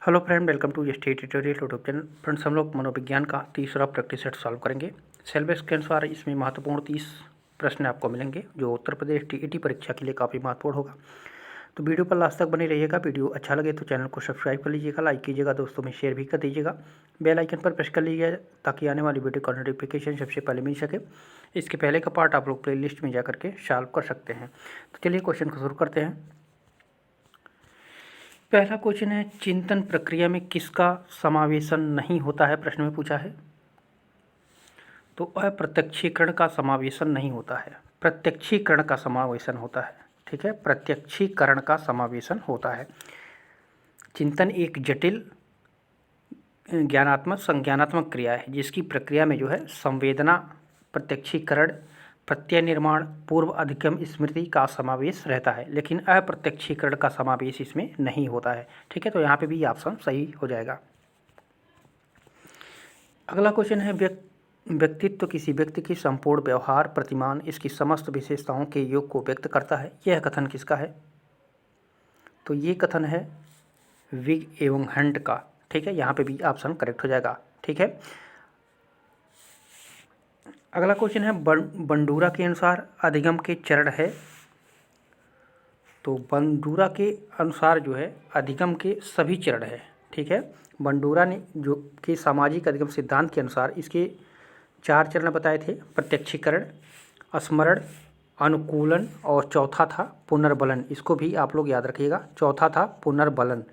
Hello friend, welcome to state tutorial YouTube channel. Friends, हम लोग मनोविज्ञान का तीसरा प्रैक्टिस सेट सॉल्व करेंगे। सिलेबस के अनुसार इसमें महत्वपूर्ण 30 प्रश्न आपको मिलेंगे जो उत्तर प्रदेश टीईटी परीक्षा के लिए काफ़ी महत्वपूर्ण होगा। तो वीडियो पर लास्ट तक बने रहिएगा। वीडियो अच्छा लगे तो चैनल को सब्सक्राइब कर लीजिएगा, लाइक कीजिएगा, दोस्तों में शेयर भी कर दीजिएगा। बेल आइकन पर प्रेस कर लीजिएगा ताकि आने वाली वीडियो का नोटिफिकेशन सबसे पहले मिल सके। इसके पहले का पार्ट आप लोग प्लेलिस्ट में जा करके सॉल्व कर सकते हैं। तो चलिए क्वेश्चन को शुरू करते हैं। पहला क्वेश्चन है, चिंतन प्रक्रिया में किसका समावेशन नहीं होता है? प्रश्न में पूछा है। तो अप्रत्यक्षीकरण का समावेशन नहीं होता है, प्रत्यक्षीकरण का समावेशन होता है। ठीक है, प्रत्यक्षीकरण का समावेशन होता है। चिंतन एक जटिल ज्ञानात्मक संज्ञानात्मक क्रिया है जिसकी प्रक्रिया में जो है संवेदना, प्रत्यक्षीकरण, प्रत्यय निर्माण, पूर्व अधिगम स्मृति का समावेश रहता है, लेकिन अप्रत्यक्षीकरण का समावेश इसमें नहीं होता है। ठीक है, तो यहाँ पे भी ऑप्शन सही हो जाएगा। अगला क्वेश्चन है, व्यक्तित्व किसी व्यक्ति की संपूर्ण व्यवहार प्रतिमान इसकी समस्त विशेषताओं के योग को व्यक्त करता है। यह कथन किसका है? तो ये कथन है विग एवं हंट का। ठीक है, यहाँ पे भी ऑप्शन करेक्ट हो जाएगा। ठीक है, अगला क्वेश्चन है, बंडूरा के अनुसार अधिगम के चरण है। तो बंडूरा के अनुसार जो है अधिगम के सभी चरण है। ठीक है, बंडूरा ने जो कि सामाजिक अधिगम सिद्धांत के अनुसार इसके 4 चरण बताए थे, प्रत्यक्षीकरण, स्मरण, अनुकूलन और चौथा था पुनर्बलन। इसको भी आप लोग याद रखिएगा, चौथा था पुनर्बलन।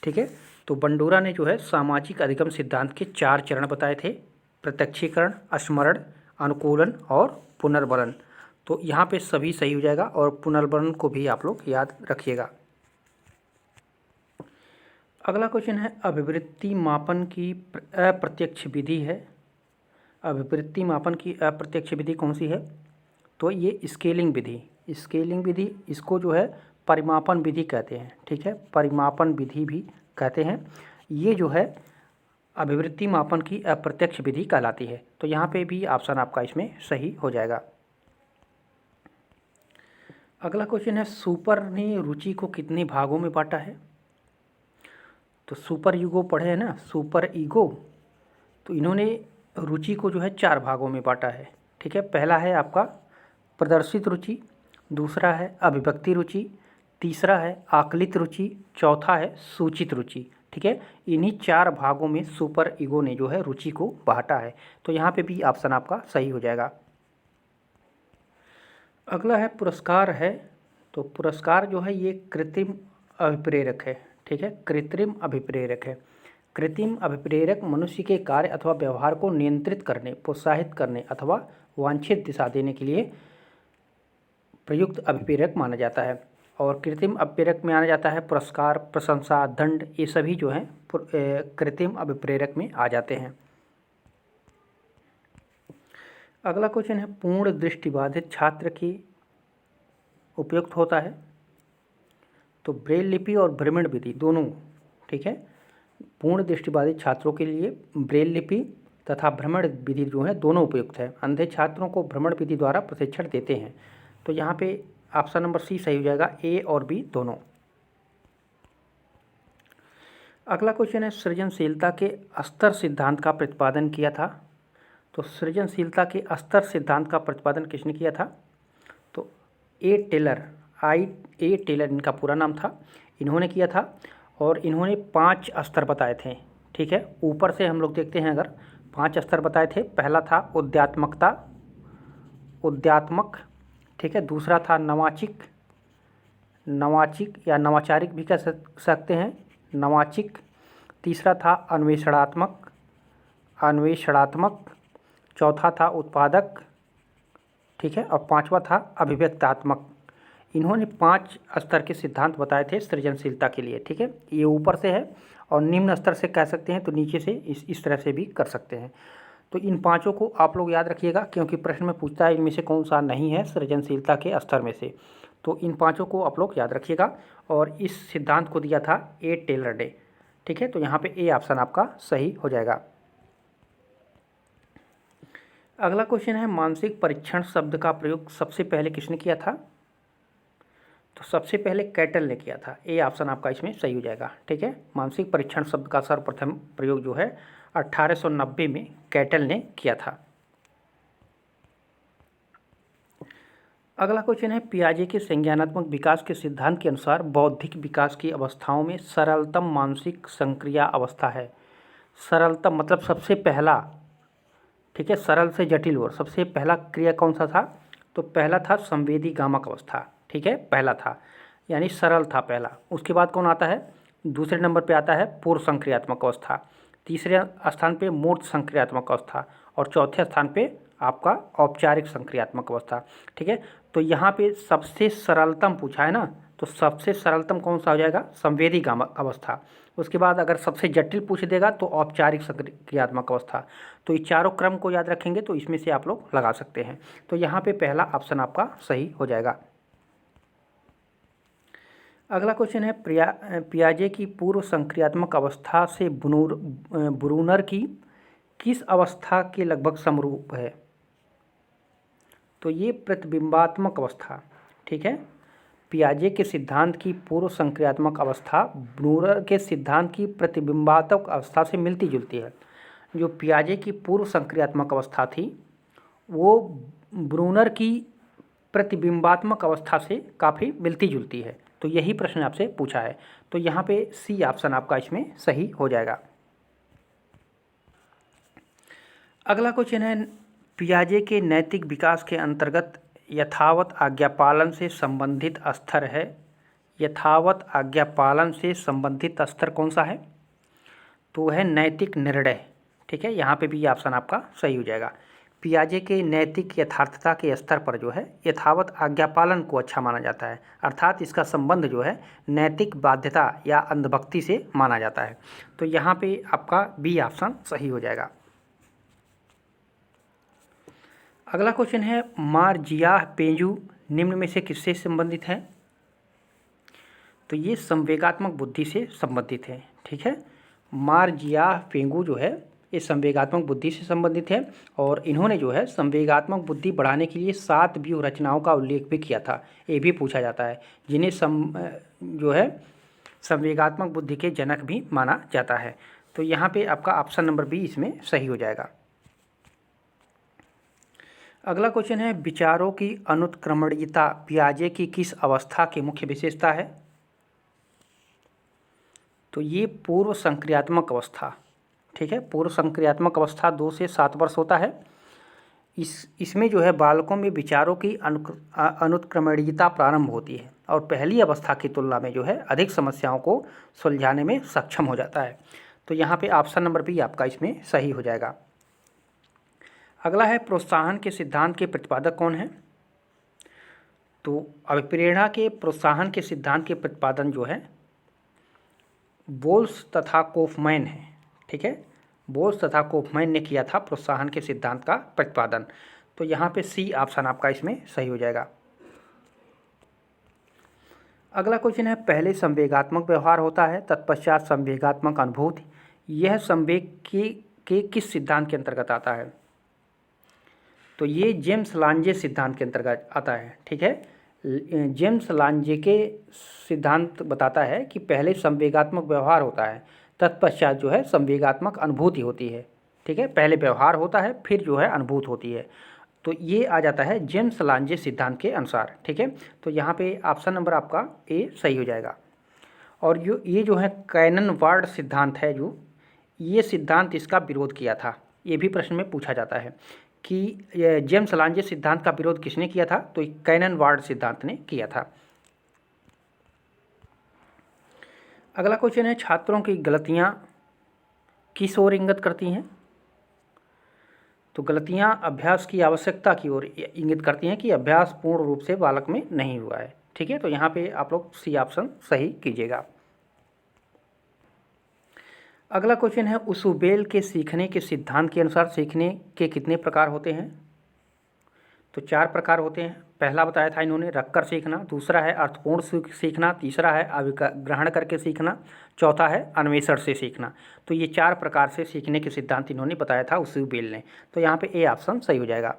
ठीक है, तो बंडूरा ने जो है सामाजिक अधिगम सिद्धांत के 4 चरण बताए थे, प्रत्यक्षीकरण, स्मरण, अनुकूलन और पुनर्बलन। तो यहाँ पे सभी सही हो जाएगा और पुनर्बलन को भी आप लोग याद रखिएगा। अगला क्वेश्चन है, अभिवृत्ति मापन की अप्रत्यक्ष विधि है। अभिवृत्ति मापन की अप्रत्यक्ष विधि कौन सी है? तो ये स्केलिंग विधि। स्केलिंग विधि, इसको जो है परिमापन विधि कहते हैं। ठीक है, परिमापन विधि भी कहते हैं। ये जो है अभिवृत्ति मापन की अप्रत्यक्ष विधि कहलाती है। तो यहाँ पे भी ऑप्शन आपका इसमें सही हो जाएगा। अगला क्वेश्चन है, सुपर ने रुचि को कितने भागों में बांटा है? तो सुपर ईगो पढ़े हैं ना, सुपर ईगो। तो इन्होंने रुचि को जो है 4 भागों में बांटा है। ठीक है, पहला है आपका प्रदर्शित रुचि, दूसरा है अभिव्यक्ति रुचि, तीसरा है आकलित रुचि, चौथा है सूचित रुचि। ठीक है, इन्हीं 4 भागों में सुपर ईगो ने जो है रुचि को बांटा है। तो यहाँ पे भी ऑप्शन आपका सही हो जाएगा। अगला है पुरस्कार है। तो पुरस्कार जो है ये कृत्रिम अभिप्रेरक है। ठीक है, कृत्रिम अभिप्रेरक है। कृत्रिम अभिप्रेरक मनुष्य के कार्य अथवा व्यवहार को नियंत्रित करने, प्रोत्साहित करने अथवा वांछित दिशा देने के लिए प्रयुक्त अभिप्रेरक माना जाता है। और कृत्रिम अभिप्रेरक में आना जाता है पुरस्कार, प्रशंसा, दंड, ये सभी जो हैं कृत्रिम अभिप्रेरक में आ जाते हैं। अगला क्वेश्चन है, पूर्ण दृष्टिबाधित छात्र की उपयुक्त होता है। तो ब्रेल लिपि और भ्रमण विधि दोनों। ठीक है, पूर्ण दृष्टिबाधित छात्रों के लिए ब्रेल लिपि तथा भ्रमण विधि जो है दोनों उपयुक्त है। अंधे छात्रों को भ्रमण विधि द्वारा प्रशिक्षण देते हैं। तो यहाँ पे ऑप्शन नंबर सी सही हो जाएगा, ए और बी दोनों। अगला क्वेश्चन है, सृजनशीलता के स्तर सिद्धांत का प्रतिपादन किया था। तो सृजनशीलता के स्तर सिद्धांत का प्रतिपादन किसने किया था? तो ए टेलर इनका पूरा नाम था, इन्होंने किया था। और इन्होंने 5 स्तर बताए थे। ठीक है, ऊपर से हम लोग देखते हैं, अगर 5 स्तर बताए थे। पहला था उद्यात्मक। ठीक है, दूसरा था नवाचिक या नवाचारिक भी कह सकते हैं, नवाचिक। तीसरा था अन्वेषणात्मक। चौथा था उत्पादक। ठीक है, और 5वां था अभिव्यक्तात्मक। इन्होंने 5 स्तर के सिद्धांत बताए थे सृजनशीलता के लिए। ठीक है, ये ऊपर से है और निम्न स्तर से कह सकते हैं, तो नीचे से इस तरह से भी कर सकते हैं। तो इन 5 को आप लोग याद रखिएगा, क्योंकि प्रश्न में पूछता है इनमें से कौन सा नहीं है सृजनशीलता के स्तर में से। तो इन 5 को आप लोग याद रखिएगा। और इस सिद्धांत को दिया था ए टेलर ने। ठीक है, तो यहाँ पे ए ऑप्शन आपका सही हो जाएगा। अगला क्वेश्चन है, मानसिक परीक्षण शब्द का प्रयोग सबसे पहले किसने किया था? तो सबसे पहले कैटल ने किया था, ए ऑप्शन आपका इसमें सही हो जाएगा। ठीक है, मानसिक परीक्षण शब्द का सर्वप्रथम प्रयोग जो है 1890 में कैटल ने किया था। अगला क्वेश्चन है, पियाजे के संज्ञानात्मक विकास के सिद्धांत के अनुसार बौद्धिक विकास की अवस्थाओं में सरलतम मानसिक संक्रिया अवस्था है। सरलतम मतलब सबसे पहला, ठीक है, सरल से जटिल और सबसे पहला क्रिया कौन सा था? तो पहला था संवेदी गामक अवस्था। ठीक है, पहला था, यानी सरल था पहला। उसके बाद कौन आता है? दूसरे नंबर पे आता है पूर्व संक्रियात्मक अवस्था, तीसरे स्थान पे मूर्त संक्रियात्मक अवस्था और चौथे स्थान पे आपका औपचारिक संक्रियात्मक अवस्था। ठीक है, तो यहाँ पे सबसे सरलतम पूछा है ना, तो सबसे सरलतम कौन सा हो जाएगा? संवेदी गामक अवस्था। उसके बाद अगर सबसे जटिल पूछ देगा तो औपचारिक संक्रियात्मक अवस्था। तो ये चारों क्रम को याद रखेंगे तो इसमें से आप लोग लगा सकते हैं। तो यहाँ पे पहला ऑप्शन आपका सही हो जाएगा। अगला क्वेश्चन है, पियाजे की पूर्व संक्रियात्मक अवस्था से ब्रूनर की किस अवस्था के लगभग समरूप है? तो ये प्रतिबिंबात्मक अवस्था। ठीक है, पियाजे के सिद्धांत की पूर्व संक्रियात्मक अवस्था ब्रूनर के सिद्धांत की प्रतिबिंबात्मक अवस्था से मिलती जुलती है। जो पियाजे की पूर्व संक्रियात्मक अवस्था थी वो ब्रूनर की प्रतिबिंबात्मक अवस्था से काफ़ी मिलती जुलती है। तो यही प्रश्न आपसे पूछा है, तो यहाँ पे सी ऑप्शन आपका इसमें सही हो जाएगा। अगला क्वेश्चन है, पियाजे के नैतिक विकास के अंतर्गत यथावत आज्ञापालन से संबंधित स्तर है। यथावत आज्ञापालन से संबंधित स्तर कौन सा है? तो वह है नैतिक निर्णय। ठीक है, यहाँ पे भी ऑप्शन आपका सही हो जाएगा। पियाजे के नैतिक यथार्थता के स्तर पर जो है यथावत आज्ञापालन को अच्छा माना जाता है, अर्थात इसका संबंध जो है नैतिक बाध्यता या अंधभक्ति से माना जाता है। तो यहाँ पे आपका बी ऑप्शन सही हो जाएगा। अगला क्वेश्चन है, मार्जियाह पेंजू निम्न में से किससे संबंधित है? तो ये संवेगात्मक बुद्धि से संबंधित है। ठीक है, मार्जियाह पेंगू जो है ये संवेगात्मक बुद्धि से संबंधित है और इन्होंने जो है संवेगात्मक बुद्धि बढ़ाने के लिए 7 व्यूह रचनाओं का उल्लेख भी किया था। ये भी पूछा जाता है, जिन्हें जो है संवेगात्मक बुद्धि के जनक भी माना जाता है। तो यहाँ पे आपका ऑप्शन नंबर बी इसमें सही हो जाएगा। अगला क्वेश्चन है, विचारों की अनुत्क्रमणीयता पियाजे की किस अवस्था की मुख्य विशेषता है? तो ये पूर्व संक्रियात्मक अवस्था। ठीक है, पूर्व संक्रियात्मक अवस्था 2 से 7 वर्ष होता है। इसमें जो है बालकों में विचारों की अनुत्क्रमणीयता प्रारंभ होती है और पहली अवस्था की तुलना में जो है अधिक समस्याओं को सुलझाने में सक्षम हो जाता है। तो यहाँ पे ऑप्शन नंबर बी आपका इसमें सही हो जाएगा। अगला है, प्रोत्साहन के सिद्धांत के प्रतिपादक कौन है? तो अभिप्रेरणा के प्रोत्साहन के सिद्धांत के प्रतिपादन जो है बोल्स तथा कोफमैन है। ठीक है, बोल्स तथा कोफमैन ने किया था प्रोत्साहन के सिद्धांत का प्रतिपादन। तो यहाँ पे सी ऑप्शन आपका इसमें सही हो जाएगा। अगला क्वेश्चन है, पहले संवेगात्मक व्यवहार होता है तत्पश्चात संवेगात्मक अनुभूति, यह संवेग के किस सिद्धांत के अंतर्गत आता है? तो ये जेम्स लांजे सिद्धांत के अंतर्गत आता है। ठीक है, जेम्स लांजे के सिद्धांत बताता है कि पहले संवेगात्मक व्यवहार होता है तत्पश्चात जो है संवेगात्मक अनुभूति होती है। ठीक है, पहले व्यवहार होता है फिर जो है अनुभूति होती है। तो ये आ जाता है जेम्स लांजे सिद्धांत के अनुसार। ठीक है, तो यहाँ पे ऑप्शन नंबर आपका ए सही हो जाएगा। और ये जो है कैनन वार्ड सिद्धांत है, जो ये सिद्धांत इसका विरोध किया था, ये भी प्रश्न में पूछा जाता है कि जेम्स लांजे सिद्धांत का विरोध किसने किया था? तो कैनन वार्ड सिद्धांत ने किया था। अगला क्वेश्चन है, छात्रों की गलतियां किस ओर इंगित करती हैं? तो गलतियां अभ्यास की आवश्यकता की ओर इंगित करती हैं कि अभ्यास पूर्ण रूप से बालक में नहीं हुआ है। ठीक है, तो यहाँ पे आप लोग सी ऑप्शन सही कीजिएगा। अगला क्वेश्चन है, उसुबेल के सीखने के सिद्धांत के अनुसार सीखने के कितने प्रकार होते हैं? तो 4 प्रकार होते हैं। पहला बताया था इन्होंने रखकर सीखना, दूसरा है अर्थपूर्ण सीखना, तीसरा है अभिग्रहण करके सीखना, चौथा है अन्वेषण से सीखना। तो ये 4 प्रकार से सीखने के सिद्धांत इन्होंने बताया था उसुबेल ने। तो यहाँ पे ए ऑप्शन सही हो जाएगा।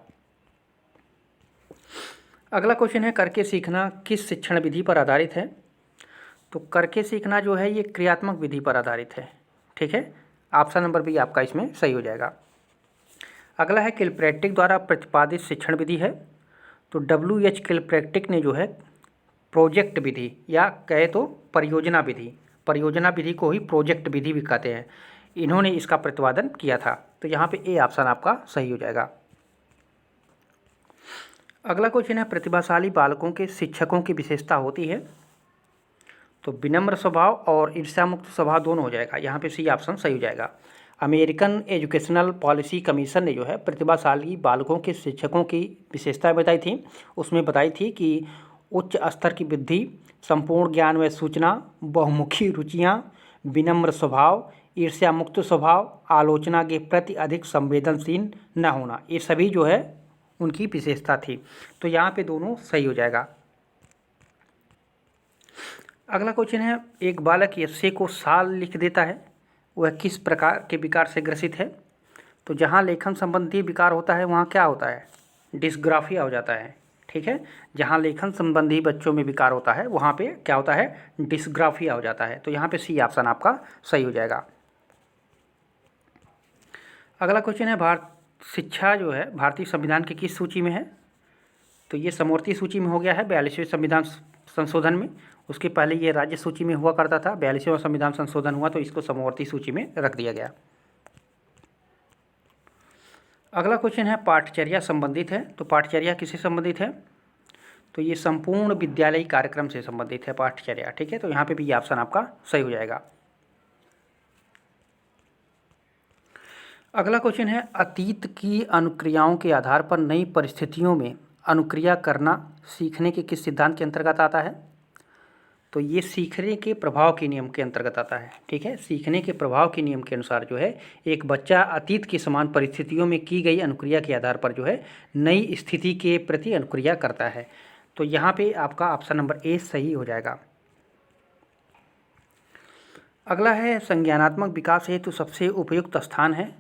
अगला क्वेश्चन है करके सीखना किस शिक्षण विधि पर आधारित है। तो करके सीखना जो है ये क्रियात्मक विधि पर आधारित है। ठीक है, ऑप्शन नंबर बी आपका इसमें सही हो जाएगा। अगला है किलप्रैक्टिक द्वारा प्रतिपादित शिक्षण विधि है। तो W.H. किलप्रैक्टिक ने जो है प्रोजेक्ट विधि या कहे तो परियोजना विधि को ही प्रोजेक्ट विधि भी कहते हैं, इन्होंने इसका प्रतिपादन किया था। तो यहाँ पे ए ऑप्शन आपका सही हो जाएगा। अगला क्वेश्चन है प्रतिभाशाली बालकों के शिक्षकों की विशेषता होती है। तो विनम्र स्वभाव और ईर्ष्यामुक्त स्वभाव दोनों हो जाएगा, यहाँ पे सी ऑप्शन सही हो जाएगा। अमेरिकन एजुकेशनल पॉलिसी कमीशन ने जो है प्रतिभाशाली बालकों के शिक्षकों की विशेषताएं बताई थी। उसमें बताई थी कि उच्च स्तर की बुद्धि, संपूर्ण ज्ञान व सूचना, बहुमुखी रुचियाँ, विनम्र स्वभाव, ईर्ष्या मुक्त स्वभाव, आलोचना के प्रति अधिक संवेदनशील न होना, ये सभी जो है उनकी विशेषता थी। तो यहाँ पे दोनों सही हो जाएगा। अगला क्वेश्चन है एक बालक यस्से को साल लिख देता है, वह किस प्रकार के विकार से ग्रसित है। तो जहाँ लेखन संबंधी विकार होता है वहाँ क्या होता है, डिस्ग्राफिया हो जाता है। ठीक है, जहाँ लेखन संबंधी बच्चों में विकार होता है वहाँ पे क्या होता है, डिस्ग्राफिया हो जाता है। तो यहाँ पे सी ऑप्शन आपका सही हो जाएगा। अगला क्वेश्चन है शिक्षा जो है भारतीय संविधान की किस सूची में है। तो ये समवर्ती सूची में हो गया है 42वें संविधान संशोधन में। उसके पहले ये राज्य सूची में हुआ करता था, 42वां संविधान संशोधन हुआ तो इसको समवर्ती सूची में रख दिया गया। अगला क्वेश्चन है पाठचर्या संबंधित है। तो पाठचर्या किससे संबंधित है। तो ये संपूर्ण विद्यालयी कार्यक्रम से संबंधित है पाठचर्या। ठीक है, तो यहाँ पे भी ये ऑप्शन आपका सही हो जाएगा। अगला क्वेश्चन है अतीत की अनुक्रियाओं के आधार पर नई परिस्थितियों में अनुक्रिया करना सीखने के किस सिद्धांत के अंतर्गत आता है। तो ये सीखने के प्रभाव के नियम के अंतर्गत आता है। ठीक है, सीखने के प्रभाव के नियम के अनुसार जो है एक बच्चा अतीत की समान परिस्थितियों में की गई अनुक्रिया के आधार पर जो है नई स्थिति के प्रति अनुक्रिया करता है। तो यहाँ पे आपका ऑप्शन नंबर ए सही हो जाएगा। अगला है संज्ञानात्मक विकास हेतु सबसे उपयुक्त स्थान है।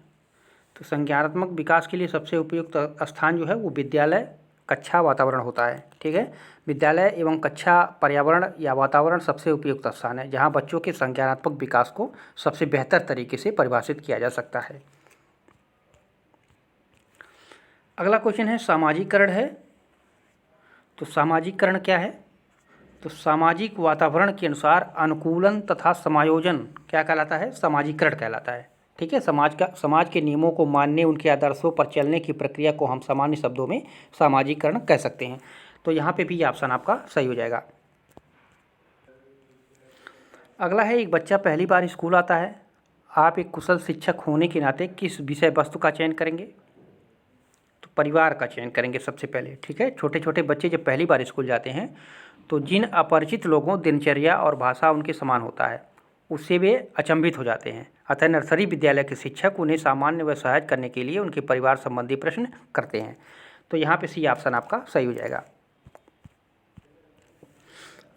तो संज्ञानात्मक विकास के लिए सबसे उपयुक्त स्थान जो है वो विद्यालय कक्षा वातावरण होता है। ठीक है, विद्यालय एवं कक्षा पर्यावरण या वातावरण सबसे उपयुक्त स्थान है जहाँ बच्चों के संज्ञानात्मक विकास को सबसे बेहतर तरीके से परिभाषित किया जा सकता है। अगला क्वेश्चन है सामाजिकरण है। तो सामाजिकरण क्या है। तो सामाजिक वातावरण के अनुसार अनुकूलन तथा समायोजन क्या कहलाता है, सामाजिकरण कहलाता है। ठीक है, समाज के नियमों को मानने, उनके आदर्शों पर चलने की प्रक्रिया को हम सामान्य शब्दों में सामाजिकरण कह सकते हैं। तो यहाँ पे भी ऑप्शन आपका सही हो जाएगा। अगला है एक बच्चा पहली बार स्कूल आता है, आप एक कुशल शिक्षक होने के नाते किस विषय वस्तु का चयन करेंगे। तो परिवार का चयन करेंगे सबसे पहले। ठीक है, छोटे छोटे बच्चे जब पहली बार स्कूल जाते हैं तो जिन अपरिचित लोगों दिनचर्या और भाषा उनके समान होता है उससे वे अचंभित हो जाते हैं। अतः नर्सरी विद्यालय के शिक्षक उन्हें सामान्य व सहायक करने के लिए उनके परिवार संबंधी प्रश्न करते हैं। तो यहाँ पे सी ऑप्शन आपका सही हो जाएगा।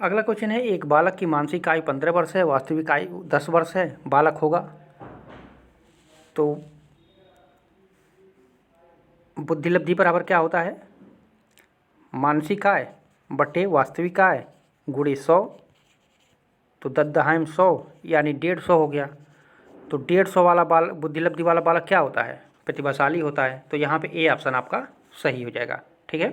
अगला क्वेश्चन है एक बालक की मानसिक आयु 15 वर्ष है, वास्तविक आयु 10 वर्ष है, बालक होगा। तो बुद्धिलब्धि बराबर क्या होता है, मानसिक आय बटे वास्तविक आय गुणे 100। तो 10 यानी 150 हो गया। तो 150 वाला बुद्धिलब्धि वाला बालक क्या होता है, प्रतिभाशाली होता है। तो यहाँ पे ए ऑप्शन आपका सही हो जाएगा। ठीक है,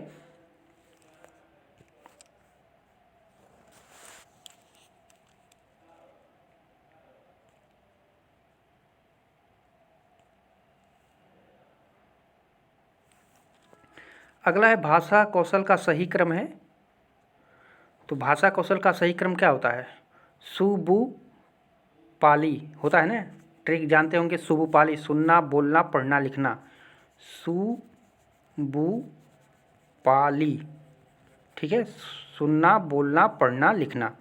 अगला है भाषा कौशल का सही क्रम है। तो भाषा कौशल का सही क्रम क्या होता है, सुबु पाली होता है ना, ट्रिक जानते होंगे। सुबु पाली सुनना बोलना पढ़ना लिखना, सुबु पाली। ठीक है, सुनना बोलना पढ़ना लिखना।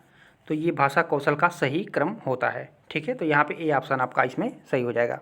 तो ये भाषा कौशल का सही क्रम होता है। ठीक है, तो यहाँ पे ए ऑप्शन आपका इसमें सही हो जाएगा।